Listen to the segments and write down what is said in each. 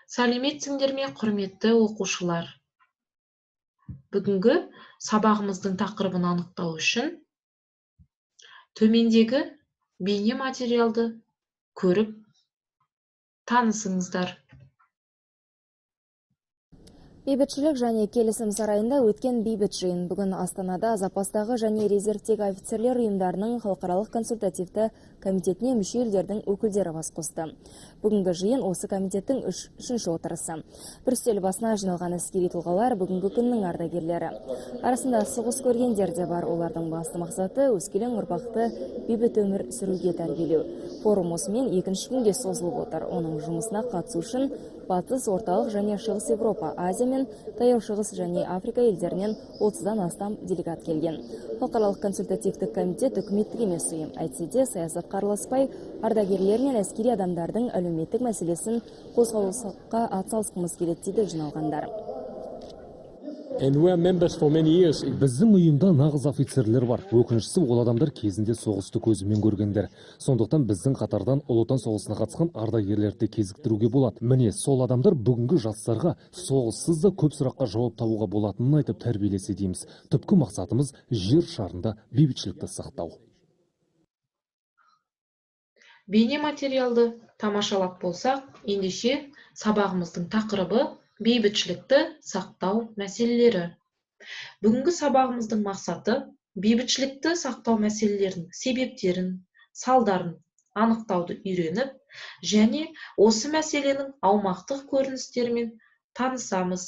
Сәлеметсіңдер ме, құрметті оқушылар? Бүгінгі сабағымыздың тақырыбын анықтау үшін төмендегі бейне материалды көріп танысыңыздар. Бейбітшілік және келісім сарайында өткен бейбіт жиын бүгін Астанада запастағы және резервтегі офицерлер ұйымдарының халықаралық консультативті комитетіне мүше елдердің өкілдері бас қосты. Бүгінгі жиын осы комитеттің үшінші отырысы. Бір үстел басына жиналған әскери тұлғалар бүгінгі күннің ардагерлері. Арасында соғыс көргендер де бар. Олардың басты мақсаты өскелең ұрпақты бейбіт өмір сүруге тәрбиелеу. Форум осымен екінші күнге созылып отыр. Оның жұмысына қатысу үшін Батыс, орталық және шығыс Европа, Азия мен Таяу шығыс және Африка елдерінен 30-дан астам делегат келген. Халықаралық консультативтік комитет үкіметтік емес ұйым. Әйтсе де саясатқа араласпай, ардагерлер мен әскери адамдардың әлеуметтік мәселесін қозғауға атсалысқымыз келеді дейді жиналғандар. Біздің ұйымда нағыз офицерлер бар. Өкініштісі ол адамдар кезінде соғысты көзімен көргендер. Сондықтан біздің қатардан Ұлы Отан соғысына қатысқан ардагерлерді кезіктіруге болады. Міне, сол адамдар бүгінгі жастарға соғыссыз да көп сұраққа жауап табуға болатынын айтып тәрбиелесе дейміз. Түпкі мақсатымыз жер шарында бейбітшілікті сақтау. Бейне материалды тамашалап болсақ, ендеше сабағымыздың тақырыбы бейбітшілікті сақтау мәселелері. Бүгінгі сабағымыздың мақсаты бейбітшілікті сақтау мәселелерінің себептерін, салдарын анықтауды үйреніп, және осы мәселенің аумақтық көріністерімен танысамыз.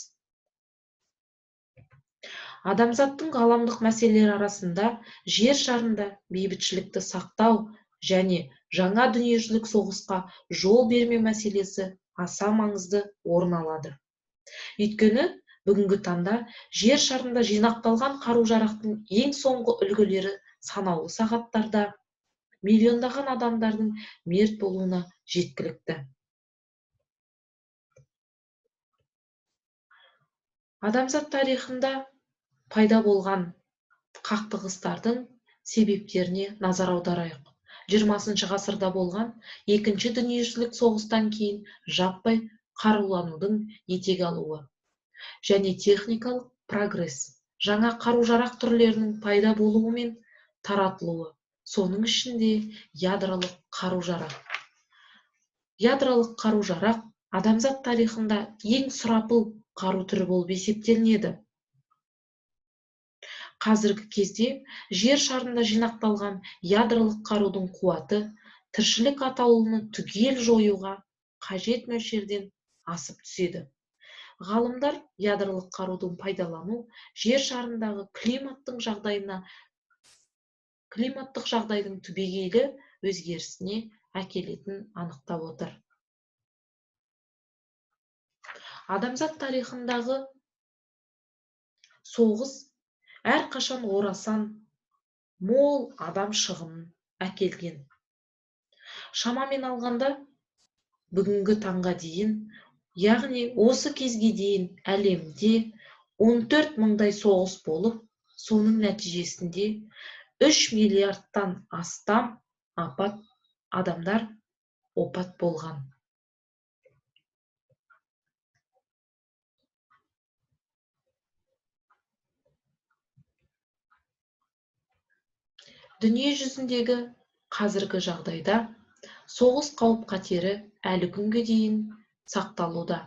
Адамзаттың ғаламдық мәселелері арасында жер шарында бейбітшілікті сақтау және жаңа дүниежүзілік соғысқа жол бермеу мәселесі аса маңызды орын алады. Өйткені бүгінгі таңда жер шарында жинақталған қару-жарақтың ең соңғы үлгілері санаулы сағаттарда миллиондаған адамдардың мерт болуына жеткілікті. Адамзат тарихында пайда болған қақтығыстардың себептеріне назар аударайық. 20 ғасырда болған екінші дүниежүзілік соғыстан кейін жаппай қаруланудың етек алуы және техникалық прогресс, жаңа қару-жарақ түрлерінің пайда болуы мен таратылуы, соның ішінде ядролық қару-жарақ. Ядролық қару-жарақ адамзат тарихында ең сұрапыл қару түрі болып есептелінеді. Қазіргі кезде жер шарында жинақталған ядролық қарудың қуаты тіршілік атаулыны түгел жоюға қажет мөлшерден асып түседі. Ғалымдар ядролық қарудың пайдалану жер шарындағы климаттық жағдайдың түбегейлі өзгерісіне әкелетінін анықтап отыр. Адамзат тарихындағы соғыс әрқашан орасан мол адам шығынын әкелген. Шамамен алғанда бүгінгі таңға дейін, яғни осы кезге дейін әлемде 14 мыңдай соғыс болып, соның нәтижесінде 3 миллиардтан астам адамдар опат болған. Дүние жүзіндегі қазіргі жағдайда соғыс қауіп-қатері әлі күнге дейін сақталуда.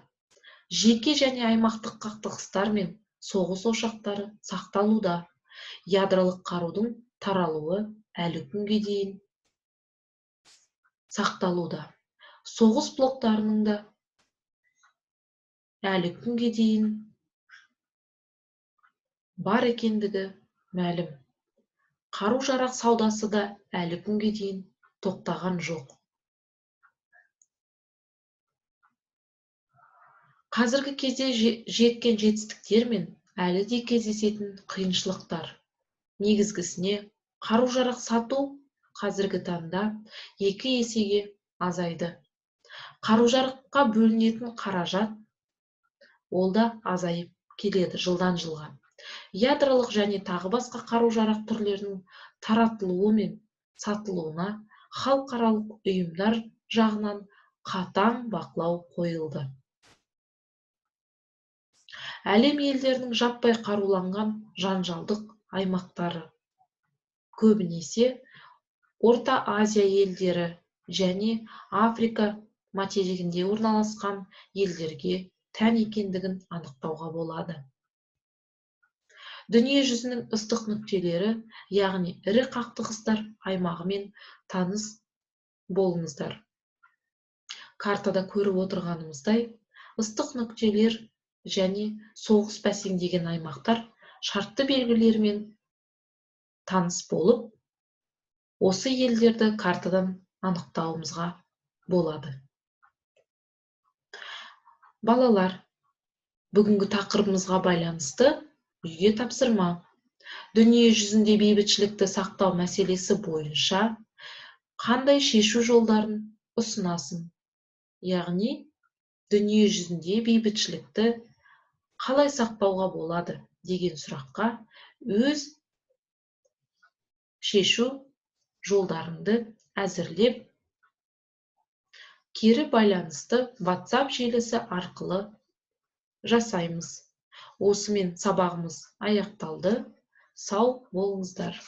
Жеке және аймақтық қақтығыстар мен соғыс ошақтары сақталуда. Ядролық қарудың таралуы әлі күнге дейін сақталуда. Соғыс блоктарының да әлі күнге дейін бар екендігі мәлім. Қару-жарақ саудасы да әлі күнге дейін тоқтаған жоқ. Қазіргі кезде жеткен жетістіктер мен әлі де кездесетін қиыншылықтар. Негізгісіне қару-жарақ сату қазіргі таңда 2 есеге азайды. Қару-жараққа бөлінетін қаражат ол да азайып келеді жылдан жылға. Ядролық және тағы басқа қару-жарақ түрлерінің таратылуы мен сатылуына халықаралық ұйымдар жағынан қатаң бақылау қойылды. Әлем елдерінің жаппай қаруланған жанжалдық аймақтары көбінесе Орта Азия елдері және Африка материгінде орналасқан елдерге тән екендігін анықтауға болады. Дүние жүзінің ыстық нүктелері, яғни ірі қақтығыстар аймағымен таныс болыңыздар. Картада көріп отырғанымыздай, ыстық нүктелер және соғыс бәсеңдеген аймақтар шартты белгілермен таныс болып, осы елдерді картадан анықтауымызға болады. Балалар, бүгінгі тақырыбымызға байланысты үйге тапсырма. Дүние жүзінде бейбітшілікті сақтау мәселесі бойынша қандай шешу жолдарын ұсынасың? Яғни, дүние жүзінде бейбітшілікті қалай сақтауға болады деген сұраққа өз шешу жолдарыңды әзірлеп, кері байланысты WhatsApp желісі арқылы жасаймыз. Осымен сабағымыз аяқталды. Сау болыңыздар.